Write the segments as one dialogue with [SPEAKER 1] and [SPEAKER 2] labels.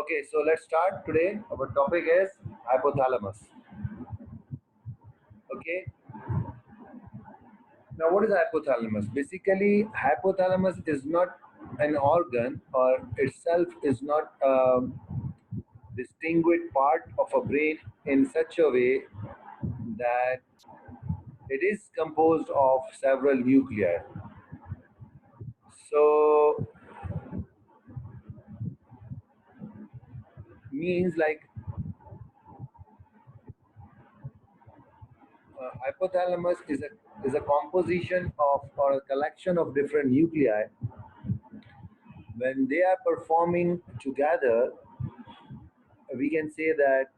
[SPEAKER 1] Okay, so let's start today. Our topic is hypothalamus. Okay, now what is hypothalamus? Basically, hypothalamus is not an organ or itself is not a distinguished part of a brain in such a way that it is composed of several nuclei. So, means like hypothalamus is a composition of or a collection of different nuclei. When they are performing together, we can say that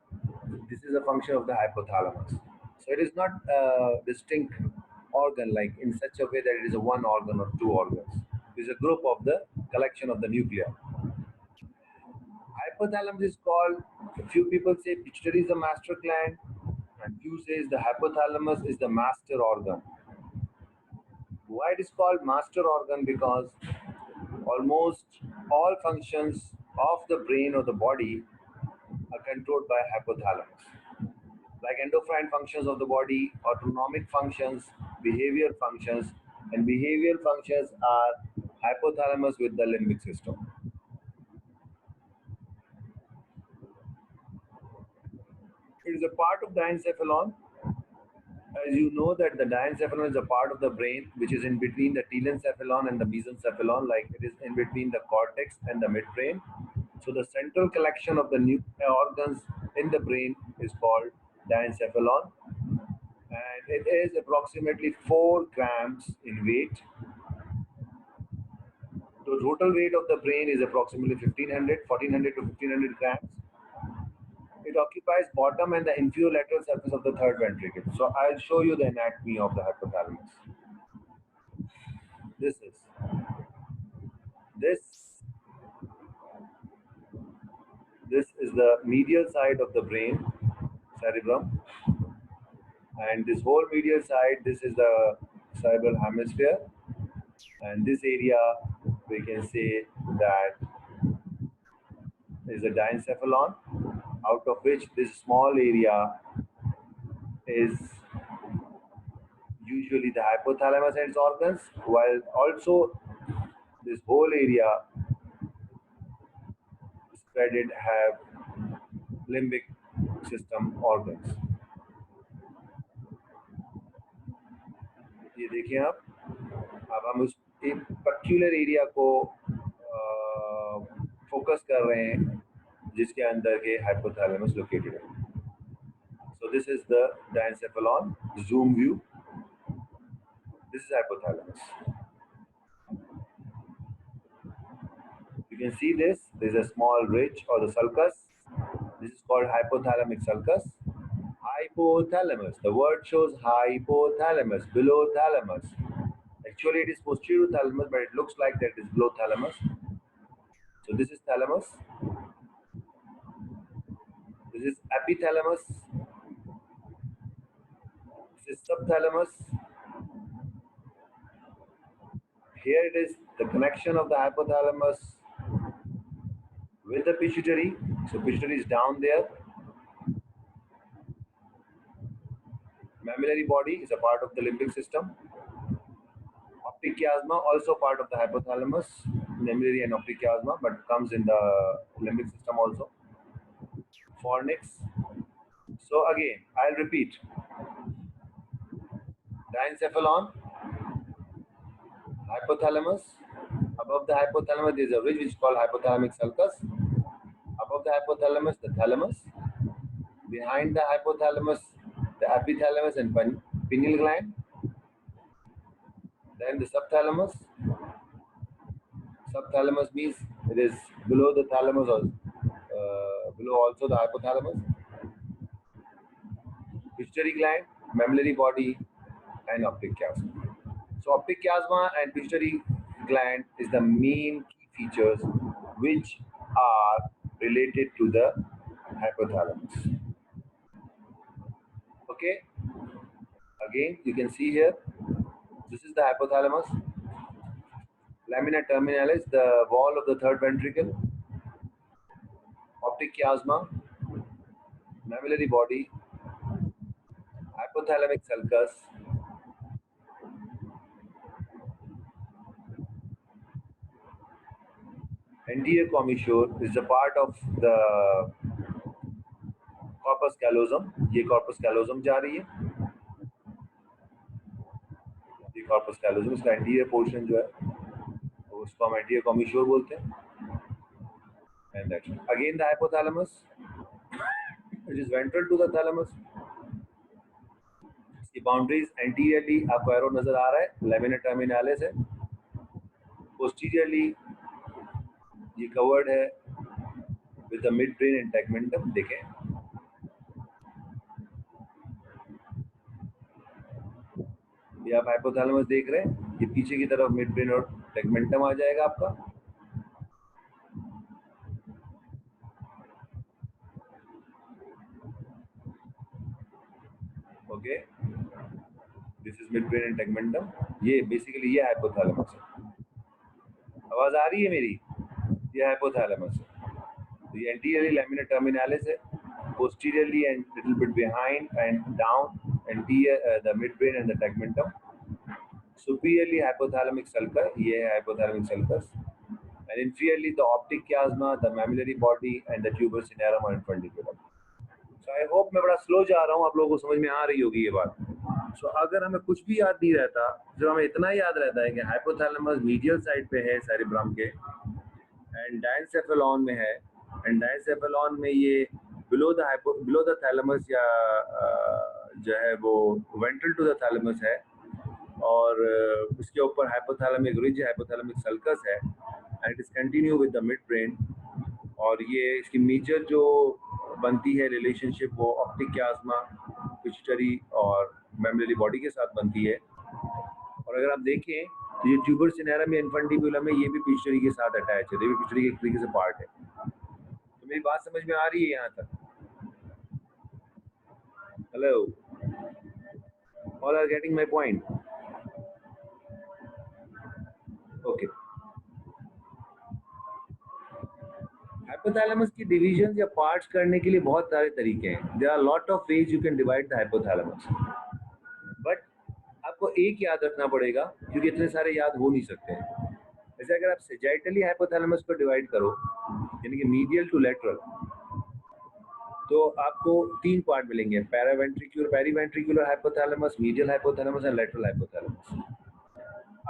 [SPEAKER 1] this is a function of the hypothalamus. So it is not a distinct organ like in such a way that it is a one organ or two organs. It is a group of the collection of the nuclei. Hypothalamus is called, a few people say pituitary is the master gland, and few says the hypothalamus is the master organ. Why it is called master organ? Because almost all functions of the brain or the body are controlled by hypothalamus, like endocrine functions of the body, autonomic functions, behavior functions, and behavioral functions are hypothalamus with the limbic system. It is a part of the encephalon. As you know that the diencephalon is a part of the brain which is in between the telencephalon and the mesencephalon, like it is in between the cortex and the midbrain. So the central collection of the organs in the brain is called diencephalon, and it is approximately 4 grams in weight. The total weight of the brain is approximately 1400 to 1500 grams. It occupies bottom and the inferior lateral surface of the third ventricle. So I'll show you the anatomy of the hypothalamus. This is this this is the medial side of the brain, cerebrum, and this whole medial side, this is the cerebral hemisphere, and this area we can say that is a diencephalon, out of which this small area is usually the hypothalamus and its organs, while also this whole area spreaded have limbic system organs. ये देखिए आप, अब हम उस एक particular area को focus कर रहे हैं जिसके अंदर के हाइपोथैलेमस लोकेटेड है. So this is the diencephalon, zoom view. This is hypothalamus. You can see this. There is a small ridge or the sulcus. This is called hypothalamic sulcus. Hypothalamus. The word shows hypothalamus, below thalamus. Actually, it is posterior thalamus, but it looks like that it is below thalamus. So this is thalamus. This is epithalamus. This is subthalamus. Here it is the connection of the hypothalamus with the pituitary. So pituitary is down there. Mammillary body is a part of the limbic system. Optic chiasma also part of the hypothalamus, mammillary and optic chiasma, but comes in the limbic system also. Fornix. So again, I'll repeat. Diencephalon, hypothalamus. Above the hypothalamus, there is a ridge which is called hypothalamic sulcus. Above the hypothalamus, the thalamus. Behind the hypothalamus, the epithalamus and pineal gland. Then the subthalamus. Subthalamus means it is below the thalamus or below also the hypothalamus. Pituitary gland, mammillary body, and optic chiasma. So optic chiasma and pituitary gland is the main key features which are related to the hypothalamus. Okay. Again, you can see here, this is the hypothalamus. Lamina terminalis, the wall of the third ventricle. chiasma, mammillary body, hypothalamic sulcus, anterior commissure is a part of the corpus callosum. ये corpus callosum जा रही है, ये corpus callosum, इसका anterior portion जो है उसको हम anterior commissure बोलते हैं. And that's again the hypothalamus, which is ventral to the thalamus. इसकी boundaries anteriorly आपको arrow नजर आ रहा है, lamina terminalis है. Posteriorly ये covered है with the midbrain and tegmentum. देखें, ये आप hypothalamus देख रहे हैं, ये पीछे की तरफ midbrain और tegmentum आ जाएगा आपका. Okay, this is midbrain and tegmentum. ये basically ये hypothalamus है. आवाज आ रही है मेरी? ये hypothalamus है. तो ये anteriorly lamina terminalis है, posteriorly and little bit behind and down anterior the midbrain and the tegmentum. Superiorly hypothalamic sulcus, ये है hypothalamic sulcus, and inferiorly the optic chiasma, the mammillary body and the tuberous cinerum or infundiculum. So I hope मैं बड़ा slow जा रहा हूँ, आप लोगों को समझ में आ रही होगी ये बात. So अगर हमें कुछ भी याद नहीं रहता, जो हमें इतना याद रहता है कि हाइपोथैलेमस मीडियल साइड पे है सेरिब्रम के, एंड डायनसेफेलॉन में है, एंड डायनसेफेलॉन में ये बिलो द थैलेमस या जो है वो वेंट्रल टू द थैलेमस है, और उसके ऊपर हाइपोथैलेमिक रिज, हाइपोथैलेमिक सल्कस है, and it is continue with the mid brain. और ये इसकी मेजर जो बनती है रिलेशनशिप वो ऑप्टिक chiasma, पिट्यूटरी और मेमोरी बॉडी के साथ बनती है. और अगर आप देखें तो ये ट्यूबर सिनेरम या इन्फंटिबुलम है, ये भी पिट्यूटरी के साथ अटैच है, ये भी पिट्यूटरी के एक तरीके से पार्ट है. तो मेरी बात समझ में आ रही है यहाँ तक? Hello, all are getting my point? Okay. Hypothalamus की डिवीजन या पार्ट्स करने के लिए बहुत सारे तरीके हैं. There are lot of ways you can divide the hypothalamus, but आपको एक याद रखना पड़ेगा क्योंकि इतने सारे याद हो नहीं सकते हैं. जैसे अगर आप सेजाइटली हाइपोथैलेमस को डिवाइड करो, यानी कि मीडियल टू लेटरल, तो आपको 3 पार्ट मिलेंगे: periventricular hypothalamus, medial hypothalamus and lateral hypothalamus.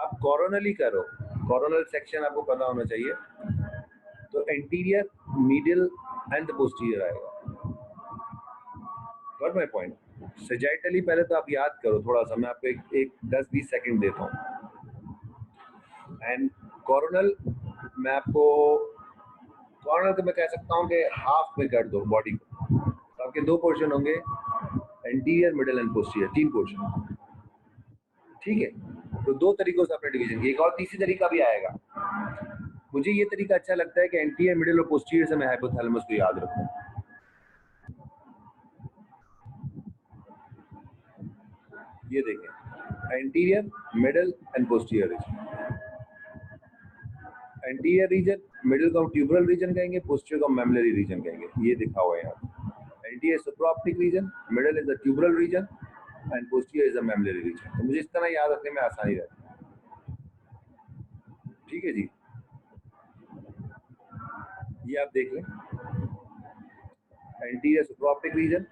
[SPEAKER 1] आप कोरोनली करो, कोरोनल सेक्शन आपको पता होना चाहिए, तो anterior, medial and the posterior आएगा. Got my point? सेजाइटली पहले तो आप याद करो थोड़ा सा, मैं आपको एक 10-20 सेकंड देता हूँ. एंड कोरोनल मैं आपको, कोरोनल तो मैं कह सकता हूँ कि हाफ में कर दो बॉडी को. तो आपके 2 पोर्शन होंगे, anterior, middle and posterior, 3 portion. ठीक है, तो 2 तरीकों से आपने डिवीजन किया. एक और तीसरी तरीका भी आएगा. मुझे ये तरीका अच्छा लगता है कि एंटीरियर, मिडिल और पोस्टीरियर से मैं हाइपोथैलेमस को याद रखूं. ये देखें, anterior, middle and posterior reason. Anterior reason, middle को हम ट्यूबरल रीजन कहेंगे, पोस्टीरियर को हम मेमोरी रीजन कहेंगे. ये दिखा हुआ है यहाँ. Anterior supraoptic region, middle is the tuberal region and posterior is the memory region. तो मुझे इस तरह याद रखने में आसानी रहती है. ठीक है जी, ये आप देख लें. Anterior supraoptic region,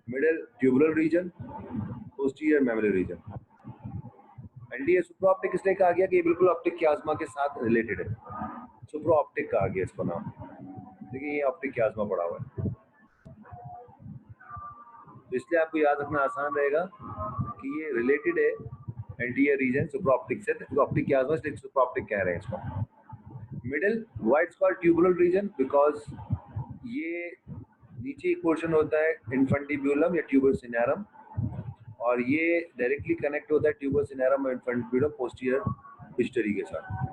[SPEAKER 1] middle tuberal region, posterior memory region. Anterior supraoptic इसलिए कहा गया कि ये बिल्कुल ऑप्टिक chiasma के साथ रिलेटेड है. सुप्राऑप्टिक कहा गया इसको नाम. देखिए ये ऑप्टिक chiasma पड़ा हुआ है, तो इसलिए आपको याद रखना आसान रहेगा कि ये रिलेटेड है एंटीरियर रीजन सुप्राऑप्टिक से. ऑप्टिक chiasma इसलिए सुप्राऑप्टिक कह रहे हैं इसको. Middle, why it's called tubular region, because ये नीचे एक पोर्शन होता है इन्फंटिब्यूलम या ट्यूबर सिनेरम, और ये डायरेक्टली कनेक्ट होता है ट्यूबर सिनेरम और इन्फंटिब्यूलम पोस्टीरियर पिट्यूटरी के साथ.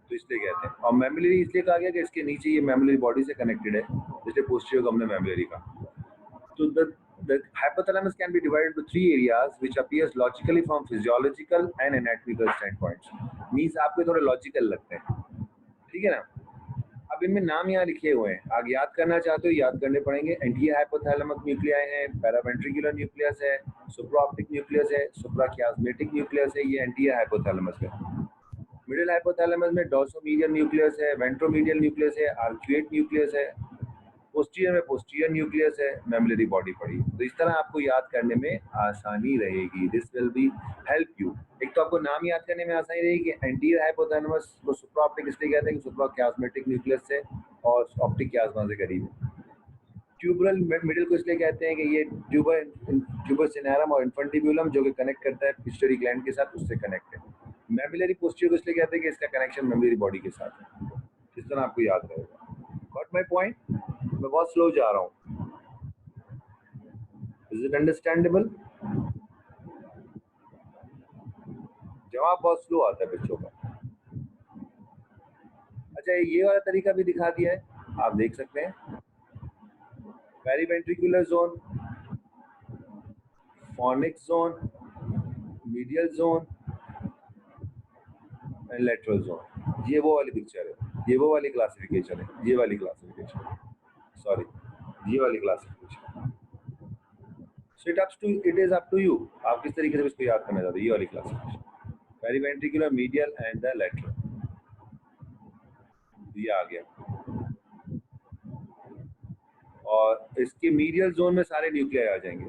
[SPEAKER 1] तो इसलिए कहते हैं. और मेमोरी इसलिए कहा गया कि इसके नीचे ये मेमोरी बॉडी से कनेक्टेड है, इसलिए पोस्टीरियर को हमने मेमोरी कहा. तो the hypothalamus can be divided into 3 areas which appears logically from physiological and anatomical standpoints. Means आपको थोड़े लॉजिकल लगते हैं, ठीक है ना. अब इनमें नाम यहाँ लिखे हुए हैं, आगे याद करना चाहते हो याद करने पड़ेंगे। एंटी हाइपोथैलेमस न्यूक्लियाई है, पैरावेंट्रिकुलर न्यूक्लियस है, सुप्राऑप्टिक न्यूक्लियस है, सुप्राकियास्मेटिक न्यूक्लियस है, ये एंटी हाइपोथैलेमस है। मिडिल हाइपोथैलेमस में डोर्सोमीडियल न्यूक्लियस है, वेंट्रोमीडियल न्यूक्लियस है, आर्क्यूएट न्यूक्लियस है, पोस्टीरियर में पोस्टीरियर न्यूक्लियस है, मैमुलरी बॉडी पड़ी। तो इस तरह आपको याद करने में आसानी रहेगी। This will be help you. एक तो आपको नाम याद करने में आसानी रहेगी कि एंटीरियर हाइपोथैलेमस को सुप्राऑप्टिक इसलिए कहते हैं कि सुप्राकियास्मेटिक न्यूक्लियस से और ऑप्टिक कियास्मा से करीब है। ट्यूबरल मिडिल को इसलिए कहते हैं कि ये ट्यूबर सिनेरम और इन्फेंटिब्यूलम जो कि कनेक्ट करता है पिट्यूटरी ग्लैंड के साथ, उससे कनेक्ट है। मैमुलरी पोस्टीरियर को इसलिए कहते हैं कि इसका कनेक्शन मैमुलरी बॉडी के साथ है। इस तरह आपको याद रहेगा। Got my point? मैं बहुत स्लो जा रहा हूँ। Is it understandable? जवाब बहुत स्लो आता है बच्चों का। अच्छा, ये वाला तरीका भी दिखा दिया है, आप देख सकते हैं। Periventricular zone, phonic zone, medial zone and lateral zone. ये वो वाली पिक्चर है, ये वो वाली क्लासिफिकेशन है, ये वाली क्लासिफिकेशन, सॉरी ये वाली classification. So it is up to you, आप किस तरीके से इसको याद करना चाहते हैं। ये वाली classification, periventricular, medial and the lateral, ये आ गया। और इसके मीडियल जोन में सारे न्यूक्लियाई आ जाएंगे।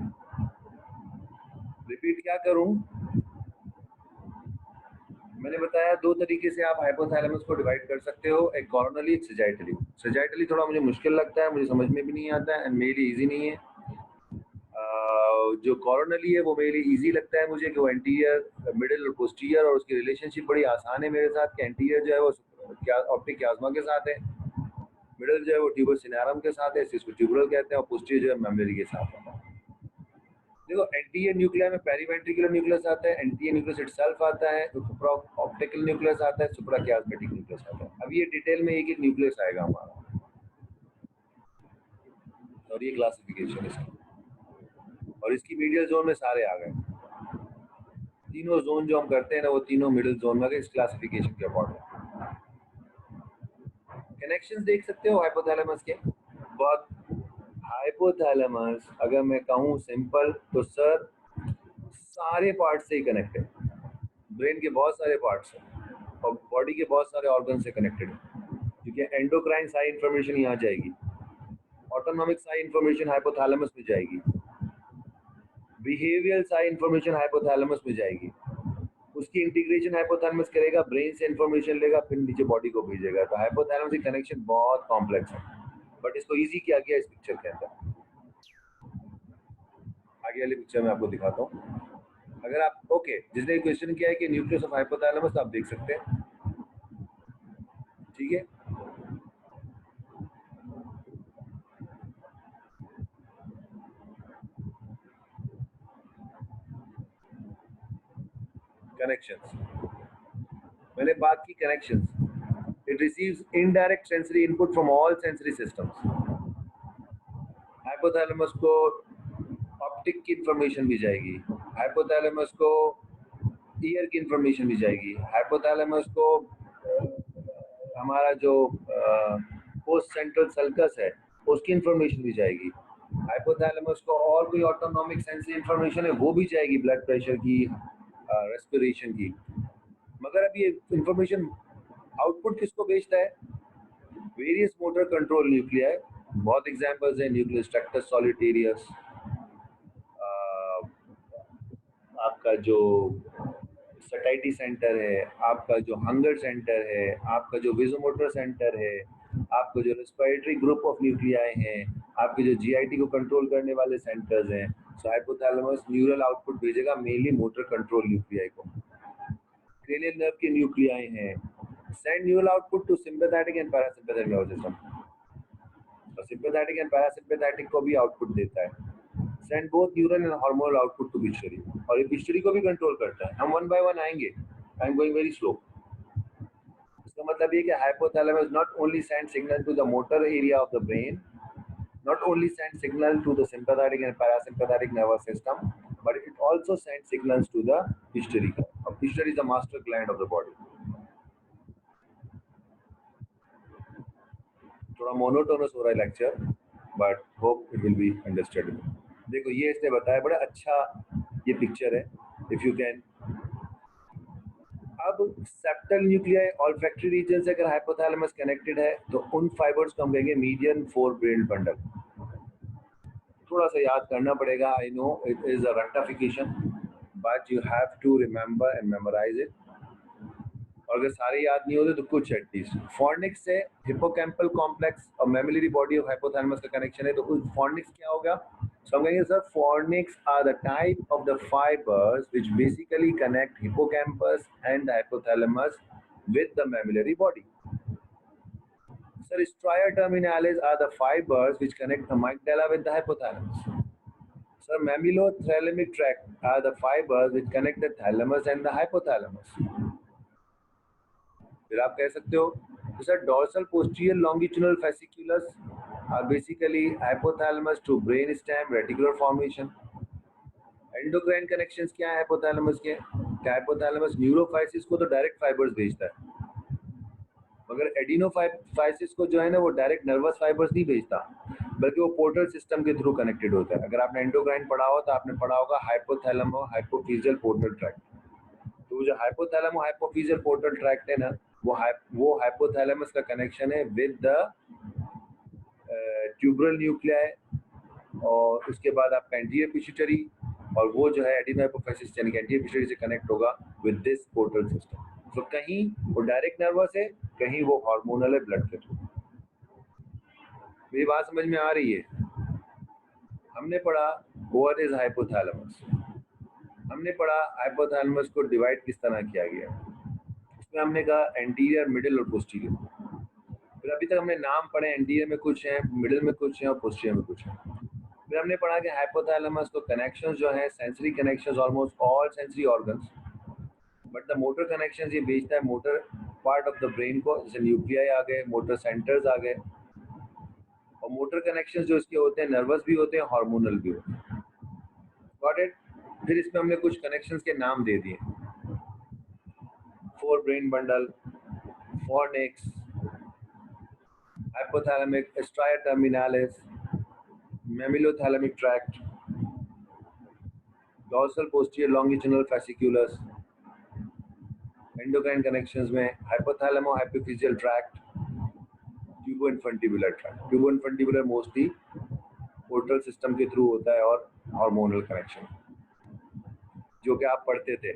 [SPEAKER 1] रिपीट क्या करूं? मैंने बताया दो तरीके से आप हाइपोथैलेमस को डिवाइड कर सकते हो, एक कॉर्नरली, एक सजाइटली। सजाइटली थोड़ा मुझे मुश्किल लगता है, मुझे समझ में भी नहीं आता है एंड मेरे लिए ईजी नहीं है। जो कॉर्नरली है वो मेरे लिए ईजी लगता है मुझे, कि वो एंटीरियर, मिडिल और पोस्टीरियर, और उसकी रिलेशनशिप बड़ी आसान है मेरे साथ। कि एंटीरियर जो है वो ऑप्टिक कियास्मा के साथ है, मिडिल जो है वो ट्यूबर सिनेरम के साथ है, इसको ट्यूबरल कहते हैं, और पोस्टीरियर जो है मैमुलरी के साथ है। देखो, एंटीरियर न्यूक्लियर में पेरीवेंट्रिकुलर न्यूक्लियस आता है, एंटीरियर न्यूक्लियस इटसेल्फ आता है, सुप्रा ऑप्टिकल न्यूक्लियस आता है, सुप्राकियास्मेटिक न्यूक्लियस आता है। अब ये डिटेल में एक एक न्यूक्लियस आएगा हमारा, और ये क्लासिफिकेशन इसकी, और इसकी मीडियल जोन में सारे आ गए। तीनों जोन जो हम करते हैं ना, वो तीनों मिडिल जोन में इस क्लासिफिकेशन के अकॉर्डिंग। कनेक्शंस देख सकते हो हाइपोथैलेमस के बहुत। हाइपोथैलेमस अगर मैं कहूँ सिंपल तो सर सारे पार्ट से ही कनेक्टेड, ब्रेन के बहुत सारे पार्ट्स हैं और बॉडी के बहुत सारे ऑर्गन से कनेक्टेड है। क्योंकि एंडोक्राइन सारी इंफॉर्मेशन यहाँ जाएगी, ऑटोनॉमिक सारी इंफॉर्मेशन हाइपोथैलेमस में जाएगी, बिहेवियरल सारी इंफॉर्मेशन हाइपोथैलेमस में जाएगी, उसकी इंटीग्रेशन हाइपोथैलेमस करेगा, ब्रेन से इंफॉर्मेशन लेगा, फिर नीचे बॉडी को भेजेगा। तो हाइपोथैलेमस की कनेक्शन बहुत कॉम्प्लेक्स है, बट इसको इजी किया गया इस पिक्चर के अंदर। आगे वाली पिक्चर में आपको दिखाता हूँ। अगर आप ओके, जिसने क्वेश्चन किया है कि न्यूक्लियस ऑफ हाइपोथैलेमस, आप देख सकते हैं, ठीक है। कनेक्शंस, मैंने बात की connections. It receives indirect sensory input from all sensory systems. Hypothalamus को ऑप्टिक की इंफॉर्मेशन भी जाएगी, हाइपोथैलेमस को ईयर की इंफॉर्मेशन भी जाएगी, हाइपोथैलेमस को हमारा जो पोस्ट सेंट्रल सल्कस है उसकी इंफॉर्मेशन भी जाएगी, हाइपोथैलेमस को और कोई ऑटोनॉमिक सेंसरी इंफॉर्मेशन है वो भी जाएगी, ब्लड प्रेशर की, रेस्पिरेशन की। मगर अब ये इंफॉर्मेशन आउटपुट किसको भेजता है? Various motor control nuclei. बहुत एग्जांपल्स हैं, न्यूक्लियस ट्रैक्टस सॉलिटेरियस, आपका जो सटाइटी सेंटर है, आपका जो हंगर सेंटर है, आपका जो विजोमोटर सेंटर है, आपका जो रेस्पिरेटरी ग्रुप ऑफ न्यूक्लियाई हैं, आपके जो जीआईटी को कंट्रोल करने वाले सेंटर्स हैं। सो हाइपोथैलेमस न्यूरल आउटपुट भेजेगा मेनली मोटर कंट्रोल न्यूक्लियाई को। क्रेनियल नर्व के न्यूक्लियाई हैं, send neural output to sympathetic and parasympathetic nervous system. तो सिंपैथेटिक एंड पैरासिम्पैथेटिक को भी आउटपुट देता है। Send both neural and hormonal output to pituitary, और ये पिट्यूटरी को भी कंट्रोल करता है। हम वन बाय वन आएंगे, I am going very slow. इसका मतलब ये कि hypothalamus not only send signal to the motor area of the brain, not only send signal to the sympathetic and parasympathetic nervous system, but it also sends signals to the pituitary gland. Pituitary is the master gland of the body. थोड़ा monotonous हो रहा है lecture, but hope it will be understood. देखो ये इसने बताया, बड़ा अच्छा ये पिक्चर है, इफ यू कैन। अब सेप्टल न्यूक्लियाई ऑल्फैक्टरी रीजन से अगर हाइपोथैलेमस कनेक्टेड है तो उन फाइबर्स को हम कहेंगे मीडियन फोर ब्रेन बंडल। थोड़ा सा याद करना पड़ेगा, I know it is a rectification, but you have to remember and memorise it. और अगर सारे याद नहीं होते तो कुछ एटलीस्ट। फॉर्निक्स से हिप्पोकैम्पल कॉम्प्लेक्स और मेमोरी बॉडी ऑफ हाइपोथैलेमस का कनेक्शन है, तो उस फॉर्निक्स क्या होगा? So I'm going to say, sir, fornix are the type of the fibers which basically connect hippocampus and the hypothalamus with the mammillary body. Sir, stria terminalis are the fibers which connect the amygdala with the hypothalamus. Sir, mammillothalamic tract are the fibers which connect the thalamus and the hypothalamus. फिर आप कह सकते हो तो sir dorsal posterior longitudinal fasciculus are basically hypothalamus to brain stem reticular formation. Endocrine connections क्या है hypothalamus के? Hypothalamus न्यूरोफाइसिस को तो डायरेक्ट फाइबर्स भेजता है, मगर एडिनोफाइसिस को जो है ना वो डायरेक्ट नर्वस फाइबर्स नहीं भेजता, बल्कि वो पोर्टल सिस्टम के थ्रू कनेक्टेड होता है। अगर आपने एंडोक्राइन पढ़ा हो तो आपने पढ़ा होगा हाइपोथैलेमो हाइपोफिजियल पोर्टल ट्रैक्ट। तो जो हाइपोथैलेमो हाइपोफिजियल पोर्टल ट्रैक्ट है ना, वो हाइपोथैलेमस का कनेक्शन है विद द ट्यूबरल न्यूक्लियाई, और उसके बाद आपका एंटीरियर पिट्यूटरी, और वो जो है एडिनोहाइपोफाइसिस यानी कि एंटीरियर पिट्यूटरी से कनेक्ट होगा विद दिस पोर्टल सिस्टम। तो कहीं वो डायरेक्ट नर्वस है, कहीं वो हार्मोनल है ब्लड के थ्रू। मेरी बात समझ में आ रही है? हमने पढ़ा व्हाट इज हाइपोथैलेमस, हमने पढ़ा हाइपोथैलेमस को डिवाइड किस तरह किया गया। उसमें हमने कहा एंटीरियर, मिडिल और पोस्टीरियर। फिर अभी तक हमने नाम पढ़े, एंटीरियर में कुछ है, मिडिल में कुछ है और पोस्टीरियर में कुछ है। फिर हमने पढ़ा कि हाइपोथैलेमस को कनेक्शंस जो है sensory connections almost all sensory organs, but the motor connections ये भेजता है motor part of the brain को, जैसे न्यूक्लियाई आ गए, मोटर सेंटर्स आ गए, और मोटर कनेक्शंस जो इसके होते हैं नर्वस भी होते हैं, हार्मोनल भी होते हैं। Got it? फिर इसमें हमने कुछ कनेक्शंस के नाम दे दिए, fore brain bundle, fornix, hypothalamic stria terminalis, mammillothalamic tract, dorsal posterior longitudinal fasciculus, endocrine connections में hypothalamo hypophyseal tract, tuboinfundibular tract. Tuboinfundibular mostly portal system के थ्रू होता है, और हार्मोनल कनेक्शन जो कि आप पढ़ते थे,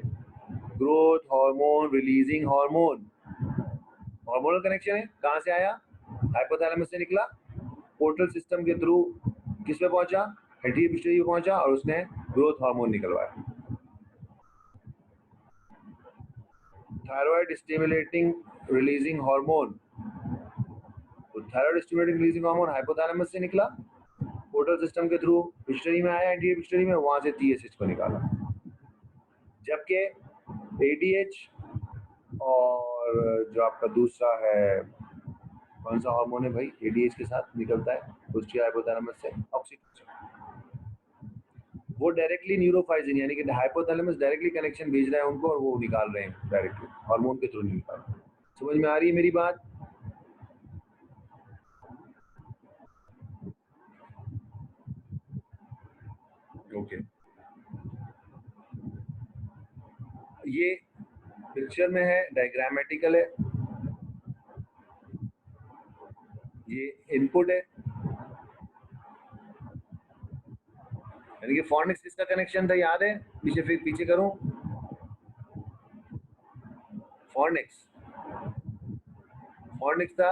[SPEAKER 1] growth hormone, releasing hormone, hormonal connection है। कहाँ से आया? हाइपोथैलेमस से निकला, पोर्टल सिस्टम के थ्रू किस पे पहुंचा? एंटीरियर पिट्यूटरी पे पहुंचा, और उसने ग्रोथ हार्मोन निकलवाया। थायराइड स्टिमुलेटिंग रिलीजिंग हार्मोन, तो thyroid stimulating releasing hormone hypothalamus से निकला, पोर्टल सिस्टम के थ्रू पिट्यूटरी में आया, एंटीरियर पिट्यूटरी में, वहां से टीएसएच को निकाला। जबकि एडीएच और जो आपका दूसरा है, कौन सा हार्मोन है भाई एडीएच के साथ निकलता है पोस्टीरियर हाइपोथैलेमस से? ऑक्सीटोसिन। वो डायरेक्टली न्यूरोफाइजिन यानी कि हाइपोथैलेमस डायरेक्टली कनेक्शन भेज रहा है उनको, और वो निकाल रहे हैं डायरेक्टली, हार्मोन के थ्रू नहीं निकाल रहे। समझ में आ रही है मेरी बात? ओके। ये पिक्चर में है, डायग्रामेटिकल है, ये इनपुट है, यानी कि फॉर्निक्स किसका कनेक्शन था याद है? पीछे करूं, फॉर्निक्स था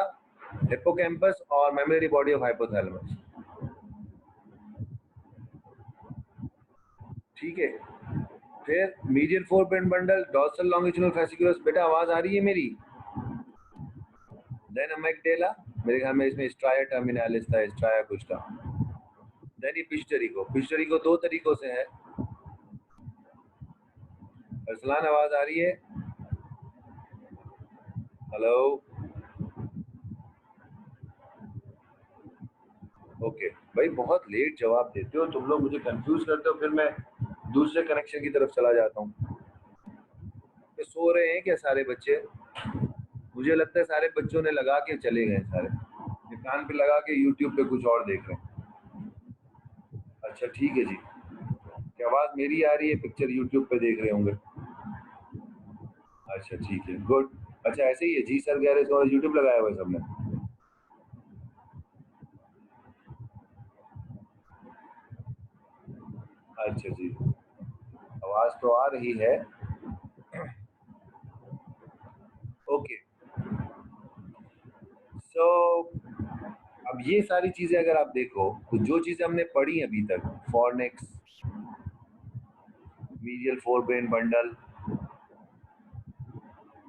[SPEAKER 1] हिप्पोकैम्पस और मेमोरी बॉडी ऑफ हाइपोथैलेमस। ठीक है। फिर medial fore brain bundle, dorsal longitudinal fasciculus। बेटा आवाज आ रही है मेरी? देन अमिगडाला, मेरे ख्याल में इसमें स्ट्राया टर्मिनालिस था, स्ट्राया कुछ था। देन ये पिट्यूटरी को दो तरीकों से है। अरसलान आवाज आ रही है? हेलो? ओके भाई, बहुत लेट जवाब देते हो तुम लोग, मुझे कंफ्यूज करते हो, फिर मैं दूसरे कनेक्शन की तरफ चला जाता हूँ। तो सो रहे हैं क्या सारे बच्चे? मुझे लगता है सारे बच्चों ने लगा के चले गए सारे। ये कान पे लगा के यूट्यूब पे कुछ और देख रहे हैं। अच्छा ठीक है जी, क्या आवाज मेरी आ रही है, पिक्चर यूट्यूब पे देख रहे होंगे। अच्छा ठीक है, गुड। अच्छा ऐसे ही है जी सर गैरेज और यूट्यूब लगाया हुआ है सबने। अच्छा जी, आवाज तो आ रही है। ओके, सो अब ये सारी चीजें अगर आप देखो तो जो चीजें हमने पढ़ी अभी तक, Fornax, medial fore brain bundle,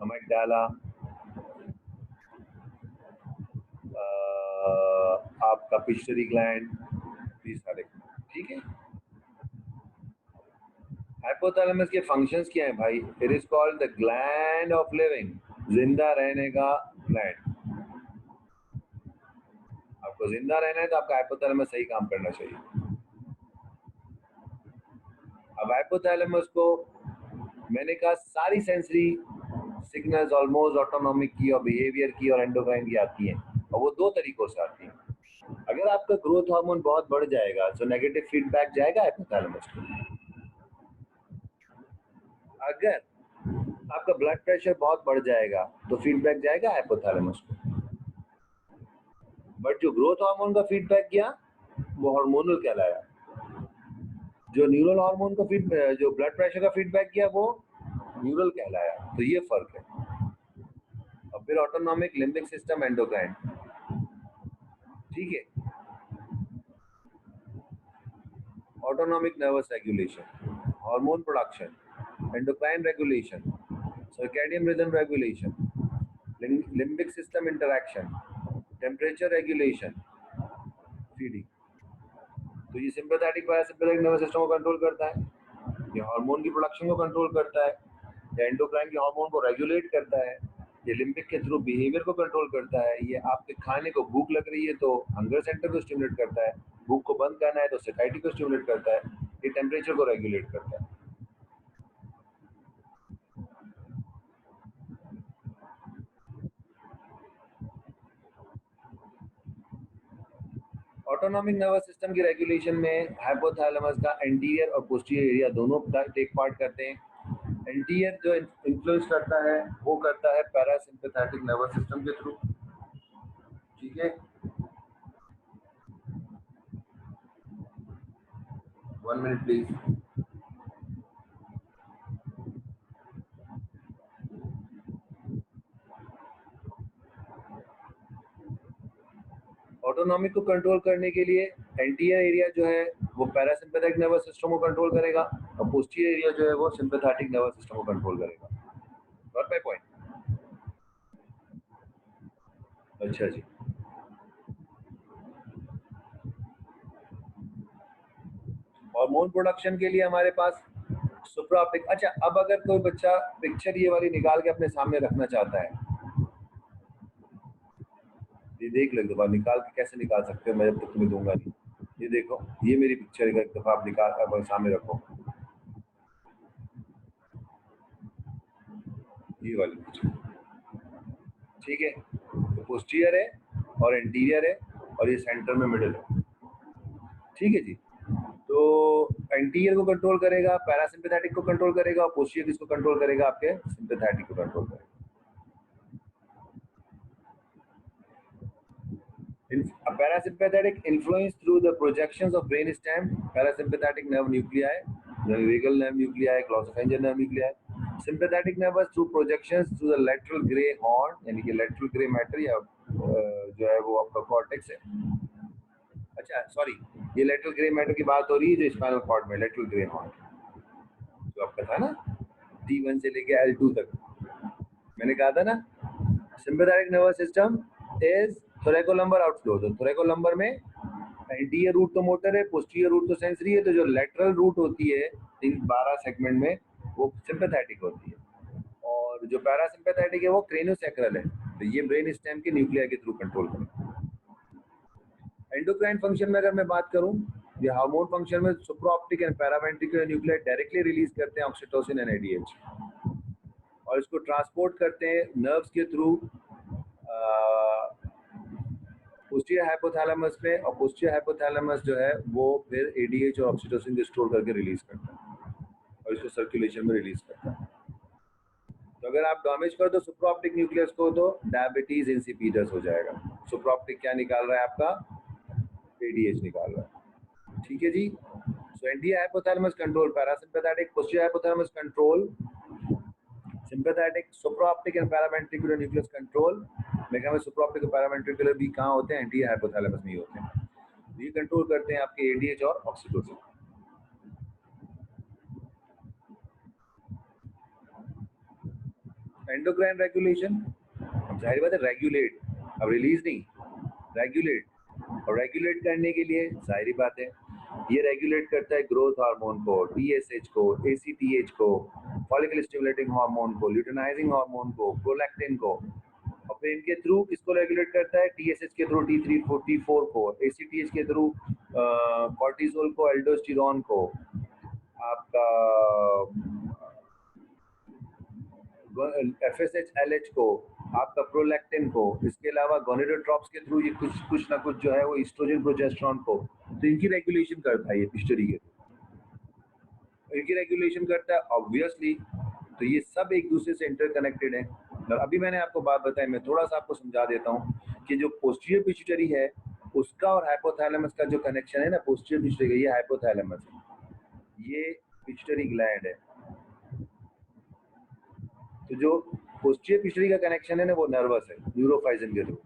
[SPEAKER 1] अमेगडाला, आपका पिट्यूटरी ग्लैंड, ये सारे, ठीक है। हाइपोथैलेमस के फंक्शंस क्या है भाई? It is called the gland of living, जिंदा रहने का ग्लैंड। आपको जिंदा रहना है तो आपका हाइपोथैलेमस सही काम करना चाहिए। अब हाइपोथैलेमस को मैंने कहा सारी सेंसरी सिग्नल्स ऑलमोस्ट ऑटोनॉमिक की और बिहेवियर की और एंडोक्राइन की आती हैं, और वो दो तरीकों से आती हैं। अगर आपका ग्रोथ हार्मोन बहुत बढ़ जाएगा तो नेगेटिव फीडबैक जाएगा हाइपोथैलेमस को। अगर आपका ब्लड प्रेशर बहुत बढ़ जाएगा तो फीडबैक जाएगा हाइपोथैलेमस को। बट जो ग्रोथ हार्मोन का फीडबैक गया वो हार्मोनल कहलाया, जो न्यूरल हार्मोन का जो ब्लड प्रेशर का फीडबैक गया वो न्यूरल कहलाया। तो ये फर्क है। और फिर ऑटोनॉमिक, लिम्बिक सिस्टम, एंडोक्राइन, ठीक है। Autonomic nervous regulation, hormone production, endocrine regulation, circadian rhythm regulation, limbic system interaction, temperature regulation, feeding. तो ये सिंपैथेटिक पैरासिम्पैथेटिक नर्वस सिस्टम को कंट्रोल करता है, ये हार्मोन की प्रोडक्शन को कंट्रोल करता है, ये एंडोक्राइन के हार्मोन को रेगुलेट करता है, ये लिम्बिक के थ्रू बिहेवियर को कंट्रोल करता है, ये आपके खाने को भूख लग रही है तो हंगर सेंटर को स्टिमुलेट करता है, भूख को बंद करना है तो सैटिस्फैक्टी को स्टिमुलेट करता है, ये टेम्परेचर को रेगुलेट करता है। ऑटोनॉमिक नर्वस सिस्टम की रेगुलेशन में हाइपोथैलेमस का एंटीरियर और पोस्टीरियर एरिया दोनों टेक पार्ट करते हैं। एंटीरियर जो इन्फ्लुएंस करता है वो करता है पैरासिम्पैथेटिक नर्वस सिस्टम के थ्रू, ठीक है। 1 मिनट प्लीज। ऑटोनॉमिक को कंट्रोल करने के लिए एंटीरियर एरिया जो है वो पैरासिम्पैथेटिक नर्वस सिस्टम को कंट्रोल करेगा, और पोस्टीरियर एरिया जो है वो सिम्पैथेटिक नर्वस सिस्टम को कंट्रोल करेगा। Got my point? अच्छा जी, हार्मोन प्रोडक्शन के लिए हमारे पास सुप्राऑप्टिक। अच्छा, अब अगर कोई बच्चा पिक्चर ये वाली निकाल के अपने सामने रखना चाहता है, ये देख लो एक दफा निकाल के, कैसे निकाल सकते हो, मैं जब तक तुम्हें दूंगा नहीं। ये देखो, ये मेरी पिक्चर है, एक दफा आप निकाल अपने सामने रखो, ये वाली पिक्चर, ठीक है। तो पोस्टीरियर है और एंटीरियर है और ये सेंटर में मिडिल है, ठीक है जी। तो एंटीरियर को कंट्रोल करेगा, पैरासिम्पैथेटिक को कंट्रोल करेगा, और पोस्टीरियर किसको कंट्रोल करेगा? आपके सिंपैथेटिक को कंट्रोल करेगा। Parasympathetic influence through the projections of brainstem, parasympathetic nerve nuclei, the vagal nerve nuclei, glossopharyngeal nerve nuclei. Sympathetic nervous through projections through the lateral gray horn, यानी कि lateral gray matter या जो है वो आपका cortex है। अच्छा सॉरी, ये लेटरल ग्रे मैटर की बात हो रही है जो स्पाइनल कॉर्ड में लेटरल ग्रे हॉर्न, जो आपका था ना D1 से लेके L2 तक, मैंने कहा था ना sympathetic nervous system is thoracolumbar outflow. तो थोरैकोलम्बर में एंटीरियर रूट तो मोटर है, पोस्टीरियर रूट तो सेंसरी है, तो जो लेटरल रूट होती है इन 12 सेगमेंट में वो सिंपैथेटिक होती है, और जो पैरासिम्पैथेटिक है वो क्रेनियोसैक्रल है। तो ये ब्रेन स्टेम के न्यूक्लिया के थ्रू कंट्रोल करें। एंडोक्राइन फंक्शन में अगर मैं बात करूं, ये हार्मोन फंक्शन में supraoptic and paraventricular nuclei directly release करते हैं ऑक्सीटोसिन एंड एडीएच, और इसको ट्रांसपोर्ट करते हैं नर्व्स के थ्रू पोस्टीरियर हाइपोथैलेमस पे, और पोस्टीरियर हाइपोथैलेमस जो है वो फिर एडीएच और ऑक्सीटोसिन को स्टोर करके रिलीज करता है और इसको सर्कुलेशन में रिलीज करता है। तो अगर आप डैमेज कर दो सुप्राऑप्टिक न्यूक्लियस को तो डायबिटीज इंसिपिडस हो जाएगा। सुप्राऑप्टिक क्या निकाल रहा है आपका, एडीएच निकाल रहा है। ठीक है जी। So anti hypothalamus control parasympathetic, posterior hypothalamus control sympathetic, supraoptic and paraventricular nucleus control. लेकिन सुप्राऑप्टिक और पैरावेंट्रिकुलर भी कहाँ होते हैं, एंटी हाइपोथैलेमस में होते हैं। ये कंट्रोल करते हैं आपके एडीएच और ऑक्सीटोसिन। एंडोक्राइन रेगुलेशन, जाहिर बात है रेगुलेट, अब रिलीज नहीं, रेगुलेट। और रेगुलेट करने के लिए जाहिर बात है ये रेगुलेट करता है ग्रोथ हार्मोन को, टीएसएच को, एसीटीएच को, फॉलिकल स्टिमुलेटिंग हार्मोन को, ल्यूटिनाइजिंग हार्मोन को, प्रोलैक्टिन को। और फिर इनके थ्रू किसको रेगुलेट करता है, टीएसएच के थ्रू T3, T4 को, एसीटीएच के थ्रू कॉर्टिसोल को, एल्डोस्टेरोन को, आपका एफएसएच एलएच को, आपका प्रोलैक्टिन को, इसके अलावा गोनेडोट्रॉप्स के थ्रू ये कुछ ना कुछ जो है वो एस्ट्रोजन प्रोजेस्टेरोन को, तो इनकी रेगुलेशन करता है ये पिस्टरी के थ्रू, इनकी रेगुलेशन करता है ऑब्वियसली। तो ये सब एक दूसरे से इंटरकनेक्टेड है। और अभी मैंने आपको बात बताई, मैं थोड़ा सा आपको समझा देता हूँ कि जो पोस्टीरियर पिट्यूटरी है उसका और हाइपोथैलेमस का जो कनेक्शन है ना, पोस्टीरियर पिट्यूटरी का, ये हाइपोथैलेमस है, ये पिट्यूटरी ग्लैंड है। तो जो पोस्टीरियर पिट्यूटरी का कनेक्शन है ना वो नर्वस है, न्यूरोफाइजन के थ्रू।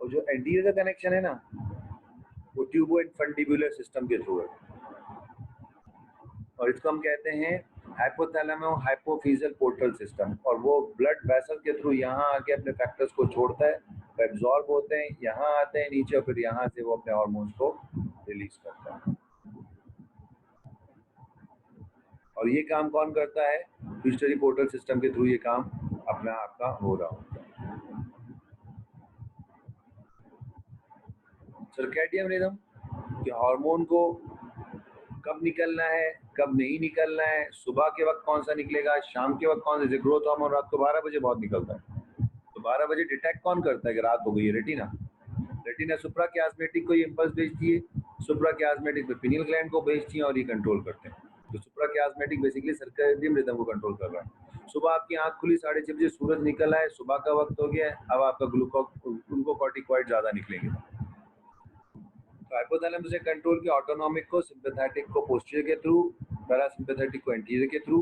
[SPEAKER 1] और जो एंटीरियर का कनेक्शन है ना वो ट्यूबोइंफंडिबुलर सिस्टम के थ्रू है, और इसको हम कहते हैं हाइपोथैलेमो हाइपोफिजियल पोर्टल सिस्टम। और वो ब्लड वेसल के थ्रू यहाँ आके अपने फैक्टर्स को छोड़ता है, एब्जॉर्ब होते हैं, यहाँ आते हैं नीचे, और फिर यहाँ से वो अपने हार्मोन्स को रिलीज करता है। और ये काम कौन करता है, पिट्यूटरी पोर्टल सिस्टम के थ्रू ये काम अपना आपका हो रहा होता है। सर्कैडियन रिदम कि हार्मोन को कब निकलना है, कब नहीं निकलना है, सुबह के वक्त कौन सा निकलेगा, शाम के वक्त कौन सा। ग्रोथ हार्मोन रात को 12 बजे बहुत निकलता है, तो 12 बजे डिटेक्ट कौन करता है कि रात हो गई है, रेटिना। रेटिना सुप्राकियास्मेटिक को ये इंपल्स भेजती है, सुप्राकियास्मेटिक में पिनियल ग्लैंड को भेजती है और ये कंट्रोल करते हैं। तो सुप्राकियास्मेटिक बेसिकली सर्कैडियन रिदम को कंट्रोल कर रहा है। सुबह आपकी आंख खुली 6:30 बजे, सूरज निकल आए, सुबह का वक्त हो गया है, अब आपका ग्लूकोकॉर्टिकॉइड ज्यादा निकलेंगे। तो हाइपोथैलेमस ने कंट्रोल किया ऑटोनॉमिक को, सिंपैथेटिक को पोस्टीरियर के थ्रू, पैरासिम्पैथेटिक को एंटीरियर के थ्रू।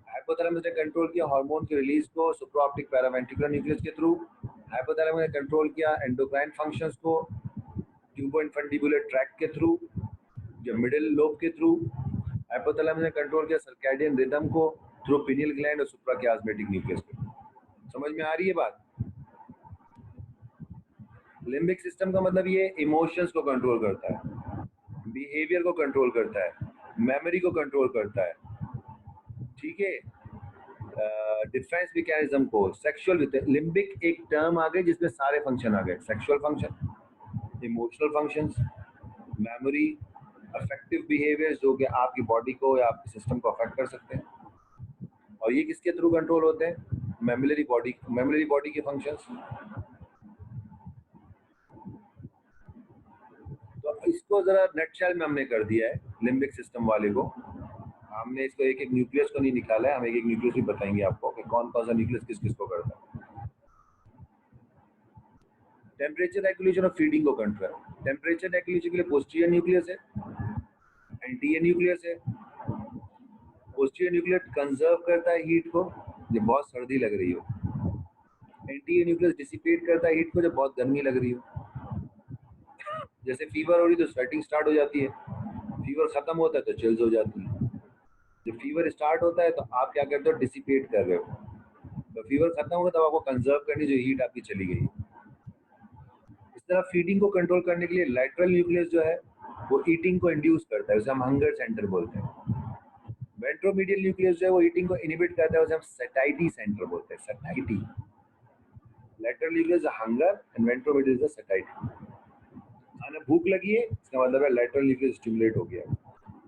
[SPEAKER 1] हाइपोथैलेमस ने कंट्रोल किया हार्मोन के रिलीज को सुप्राऑप्टिक पैरावेंट्रिकुलर न्यूक्लियस के थ्रू। हाइपोथैलेमस ने कंट्रोल किया एंडोक्राइन फंक्शंस को ट्यूबोइंफंडिबुलर ट्रैक्ट के थ्रू, जो मिडिल लोब के थ्रू। हाइपोथैलेमस ने कंट्रोल किया सर्कैडियन रिदम को थ्रू पिनियल ग्लैंड और सुप्राकियास्मेटिक न्यूक्लियस के थ्रू। समझ में आ रही है बात। लिम्बिक सिस्टम का मतलब ये इमोशंस को कंट्रोल करता है, बिहेवियर को कंट्रोल करता है, मेमोरी को कंट्रोल करता है, ठीक है, डिफेंस मैकेनिज्म को, सेक्सुअल। लिम्बिक एक टर्म आ गई जिसमें सारे फंक्शन आ गए, sexual function, emotional functions, memory, affective behaviour जो कि आपकी बॉडी को या आपके सिस्टम को अफेक्ट कर सकते हैं। और ये किसके थ्रू कंट्रोल होते हैं, मेमोरी बॉडी के फंक्शंस। तो इसको जरा नटशेल में हमने कर दिया है लिम्बिक सिस्टम वाले को। हमने इसको एक एक न्यूक्लियस को नहीं निकाला है, हम एक एक न्यूक्लियस भी बताएंगे आपको कि कौन कौन सा न्यूक्लियस किस किस को करता है। टेम्परेचर रेगुलेशन और फीडिंग को कंट्रोल। टेम्परेचर रेगुलेशन के लिए पोस्टीरियर न्यूक्लियस है, एंटीरियर न्यूक्लियस है। पोस्टीरियर न्यूक्लियस कंजर्व करता है हीट को जब बहुत सर्दी लग रही हो, एंटीरियर न्यूक्लियस डिसिपेट करता है हीट को जब बहुत गर्मी लग रही हो। जैसे फीवर हो रही तो स्वेटिंग स्टार्ट हो जाती है, फीवर खत्म होता है तो चिल्स हो जाती है। जब फीवर स्टार्ट होता है तो आप क्या करते हो, डिसिपेट कर रहे हो। तो फीवर खत्म होगा तब आपको कंजर्व करनी जो हीट आपकी चली गई। इस तरह फीडिंग को कंट्रोल करने के लिए लैटरल न्यूक्लियस जो है वो ईटिंग को इंड्यूस करता है, उसे हम हंगर सेंटर बोलते हैं। वेंट्रोमीडियल न्यूक्लियस जो है वो ईटिंग को इनहिबिट करता है, उसे हम सैटाइटी सेंटर बोलते हैं, satiety. Lateral nucleus hunger and ventromedial is satiety. खाना भूख लगी है इसका मतलब है लैटरल न्यूक्लियस स्टिमुलेट हो गया,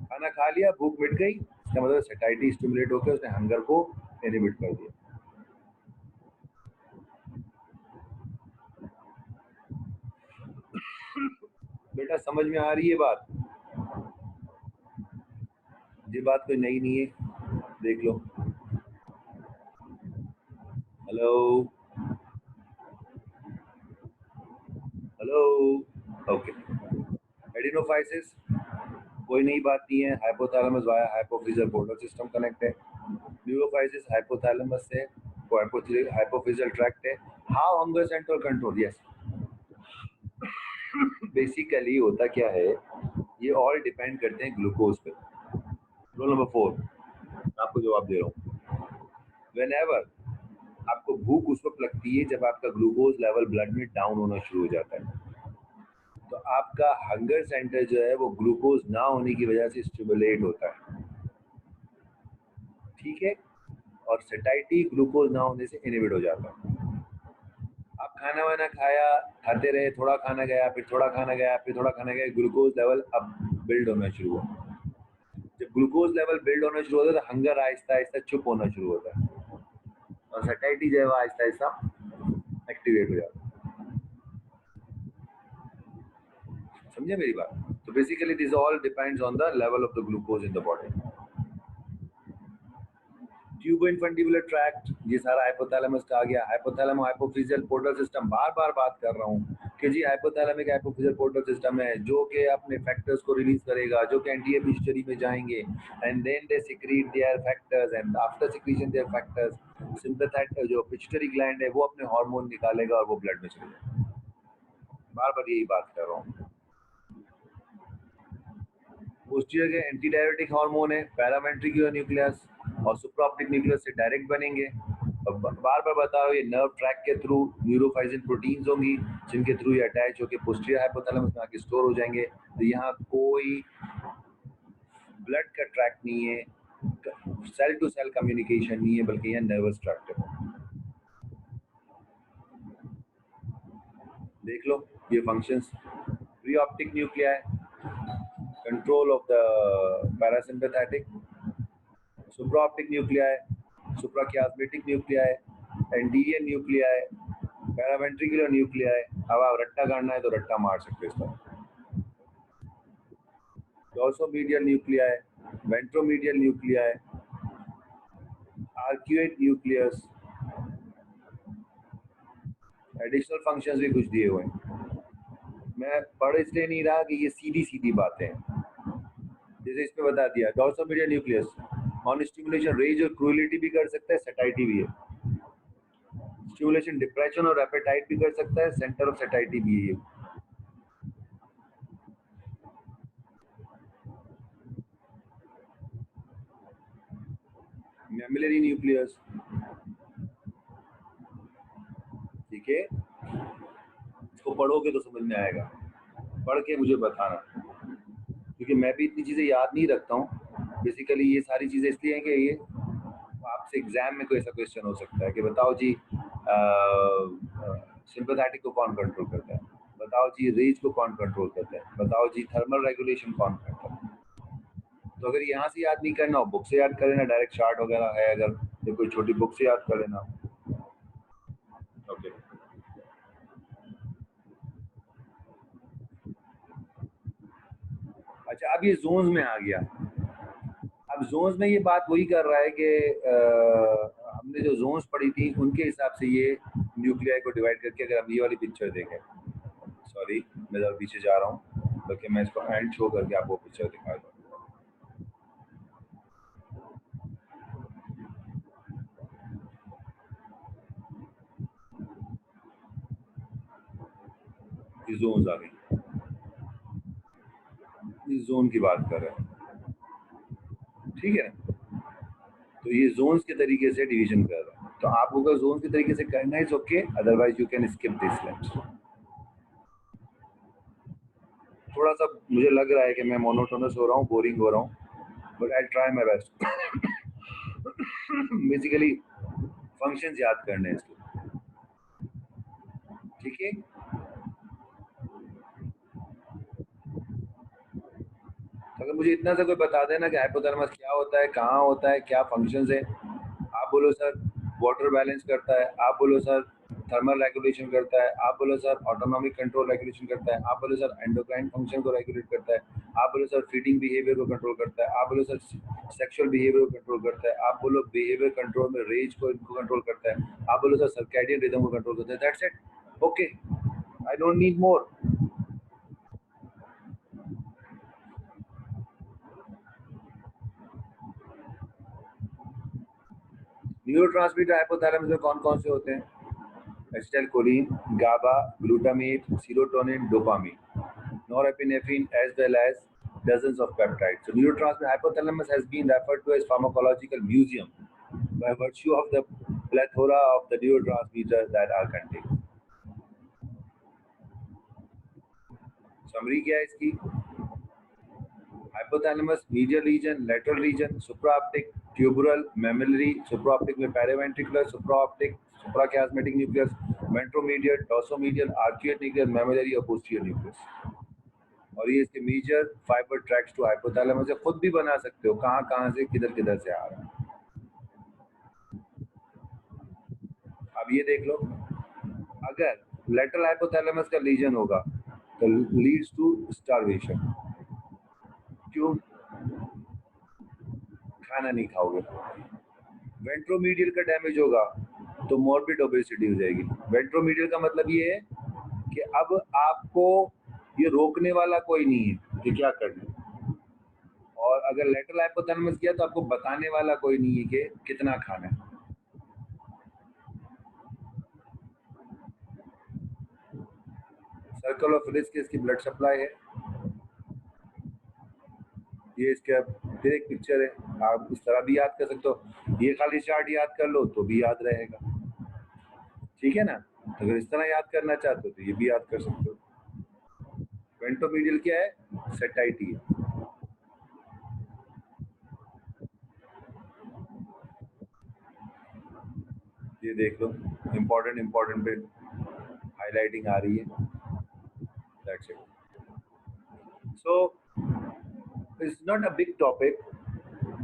[SPEAKER 1] खाना खा लिया भूख मिट गई इसका मतलब सैटाइटी स्टिमुलेट होकर उसने हंगर को इनहिबिट कर दिया। बेटा समझ में आ रही है बात? ये बात कोई नई नहीं है, देख लो। Hello hello, okay. एडिनोफाइसिस कोई नई बात नहीं है, hypothalamus via hypophyseal portal system connect है। न्यूरोफाइसिस हाइपोथैलेमस से हाइपोफिजियल ट्रैक्ट है। How hunger central control, yes. Basically होता क्या है, ये ऑल डिपेंड करते हैं ग्लूकोज पे। रोल नंबर 4 आपको जवाब दे रहा हूँ। व्हेनेवर आपको भूख उस वक्त लगती है जब आपका ग्लूकोज लेवल ब्लड में डाउन होना शुरू हो जाता है, तो आपका हंगर सेंटर जो है वो ग्लूकोज ना होने की वजह से स्टिमुलेट होता है, ठीक है। और सेटाइटी ग्लूकोज ना होने से इनहिबिट हो जाता है। आप खाना वाना खाते रहे, थोड़ा खाना गया, फिर थोड़ा खाना गया, फिर थोड़ा खाना गया, ग्लूकोज लेवल अब बिल्ड होना शुरू हुआ। जब ग्लूकोज लेवल बिल्ड होना शुरू होता है तो हंगर आहिस्ता आहिस्ता चुप होना शुरू होता है और सेटाइटी जो है वो आहिस्ता आहिस्ता एक्टिवेट हो जाता है। समझे मेरी बात? तो basically this all depends on the level of the glucose in the body. Tuberoinfundibular tract, ये सारा हाइपोथैलेमस का आ गया। हाइपोथैलेमो हाइपोफिजियल पोर्टल सिस्टम, बार बार बात कर रहा हूँ कि जी हाइपोथैलेमिक हाइपोफिजियल पोर्टल सिस्टम है जो कि अपने फैक्टर्स को रिलीज करेगा, जो कि एंटी पिट्यूटरी में जाएंगे and then they secrete their factors and after secretion their factors sympathetic जो पिट्यूटरी ग्लैंड है वो अपने हार्मोन निकालेगा और वो ब्लड में चले जाएगा। बार बार यही बात कर रहा हूँ। पोस्टीरियर के एंटी डायरेटिक हार्मोन है पैरावेंट्रिकुलर न्यूक्लियस और सुप्राऑप्टिक न्यूक्लियस से डायरेक्ट बनेंगे। बार बार बता रहा हूँ, ये नर्व ट्रैक के थ्रू न्यूरोफाइजिन प्रोटीन्स होंगी जिनके थ्रू ये अटैच होकर पोस्टीरियर हाइपोथैलेमस में आके स्टोर हो जाएंगे। तो यहाँ कोई ब्लड का ट्रैक नहीं है, सेल टू सेल कम्युनिकेशन नहीं है, बल्कि यहाँ नर्वस ट्रैक्ट है। देख लो ये functions. Preoptic nuclei, control of the parasympathetic, supraoptic nuclei, suprachiasmatic nuclei, anterior nuclei, paraventricular nuclei. अब आप रट्टा काटना है तो रट्टा मार सकते हो इसका। Dorsomedial nuclei, ventromedial nuclei, arcuate nucleus. Additional functions भी कुछ दिए हुए हैं, मैं पढ़ इसलिए नहीं रहा कि ये सीधी सीधी बातें हैं। जैसे इसमें बता दिया, डोर्सोमीडियल न्यूक्लियस ऑन स्टिमुलेशन रेज और क्रूलिटी भी कर सकता है, सेटाइटी भी है। स्टिमुलेशन डिप्रेशन और एपेटाइट भी कर सकता है, सेंटर ऑफ सेटाइटी भी है। मैमिलरी न्यूक्लियस, ठीक है, इसको पढ़ोगे तो समझ में आएगा, पढ़ के मुझे बताना, क्योंकि मैं भी इतनी चीज़ें याद नहीं रखता हूँ। बेसिकली ये सारी चीज़ें इसलिए हैं कि ये आपसे एग्जाम में कोई ऐसा क्वेश्चन हो सकता है कि बताओ जी सिंपैथेटिक को कौन कंट्रोल करता है, बताओ जी रेज को कौन कंट्रोल करता है, बताओ जी थर्मल रेगुलेशन कौन करता है। तो अगर यहाँ से याद नहीं करना हो, बुक से याद कर लेना, डायरेक्ट चार्ट वगैरह है अगर तो कोई छोटी बुक से याद कर लेना। ओके, अच्छा अब ये जोन्स में आ गया। अब जोन्स में ये बात वही कर रहा है कि हमने जो जोन्स पढ़ी थी उनके हिसाब से ये न्यूक्लियाई को डिवाइड करके, अगर हम ये वाली पिक्चर देखें, सॉरी मैं ज़रा पीछे जा रहा हूँ, बल्कि मैं इसको एंड शो करके आपको पिक्चर दिखा दूँ। ये जोन्स आ गई, इस जोन की बात कर रहे हैं, ठीक है ना। तो ये जोन्स के तरीके से डिवीजन कर रहा है, तो आपको अगर जोन के तरीके से करना है okay, otherwise you can skip this lecture. थोड़ा सा मुझे लग रहा है कि मैं मोनोटोनस हो रहा हूँ, बोरिंग हो रहा हूँ, but I try my best. Basically functions याद करने हैं इसके, ठीक है। अगर मुझे इतना सा कोई बता देना कि हाइपोथैलेमस क्या होता है, कहाँ होता है, क्या फंक्शंस है। आप बोलो सर वाटर बैलेंस करता है, आप बोलो सर थर्मल रेगुलेशन करता है, आप बोलो सर ऑटोनॉमिक कंट्रोल रेगुलेशन करता है, आप बोलो सर एंडोक्राइन फंक्शन को रेगुलेट करता है, आप बोलो सर फीडिंग बिहेवियर को कंट्रोल करता है, आप बोलो सर सेक्सुअल बिहेवियर को कंट्रोल करता है, आप बोलो बिहेवियर कंट्रोल में रेज को इनको कंट्रोल करता है, आप बोलो सर सर्कैडियन रिदम को कंट्रोल करता है। That's it, okay, I don't need more. Neurotransmitter hypothalamus में कौन कौन से होते हैं? Acetylcholine, GABA, glutamate, serotonin, dopamine, norepinephrine, as well as dozens of peptides. So neurotransmitter hypothalamus has been referred to as pharmacological museum by virtue of the plethora of the neurotransmitters that are contained. Summary क्या है इसकी? Hypothalamus, medial region, lateral region, supraoptic, tuberal, mammillary, supraoptic में paraventricular, supraoptic, suprachiasmatic nucleus, ventromedial, dorsomedial, arcuate nucleus, mammillary और posterior nucleus. और ये इसके major fibre tracts to hypothalamus से खुद भी बना सकते हो, कहाँ कहाँ से किधर किधर से आ रहा है। अब ये देख लो, अगर लेटरल हाइपोथैलेमस का लीजन होगा तो लीड्स टू स्टार्वेशन। क्यों? खाना नहीं खाओगे। वेंट्रोमीडियल का डैमेज होगा तो मॉर्बिड ओबेसिटी हो जाएगी। वेंट्रोमीडियल का मतलब ये है कि अब आपको ये रोकने वाला कोई नहीं है कि क्या करना, और अगर लेटरल हाइपोथैलेमस किया तो आपको बताने वाला कोई नहीं है कि कितना खाना है। सर्कल ऑफ रिस्क इसकी ब्लड सप्लाई है। ये इसका फिर एक पिक्चर है, आप इस तरह भी याद कर सकते हो। ये खाली चार्ट याद कर लो तो भी याद रहेगा, ठीक है ना? अगर इस तरह याद करना चाहते हो तो ये भी याद कर सकते हो। वेंट्रोमीडियल क्या है? सेटाइटी है। ये देख लो, इंपॉर्टेंट पे हाईलाइटिंग आ रही है। That's it. So it's not a big topic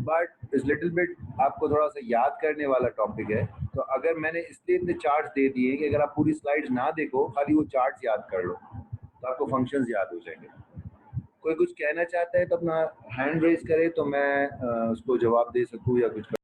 [SPEAKER 1] but it's little bit आपको थोड़ा सा याद करने वाला टॉपिक है। तो अगर मैंने इसलिए इतने चार्ट्स दे दिए कि अगर आप पूरी स्लाइड्स ना देखो, खाली वो चार्ट्स याद कर लो तो आपको फंक्शंस याद हो जाएंगे। कोई कुछ कहना चाहता है तो अपना हैंड रेज करे तो मैं उसको जवाब दे सकूं या कुछ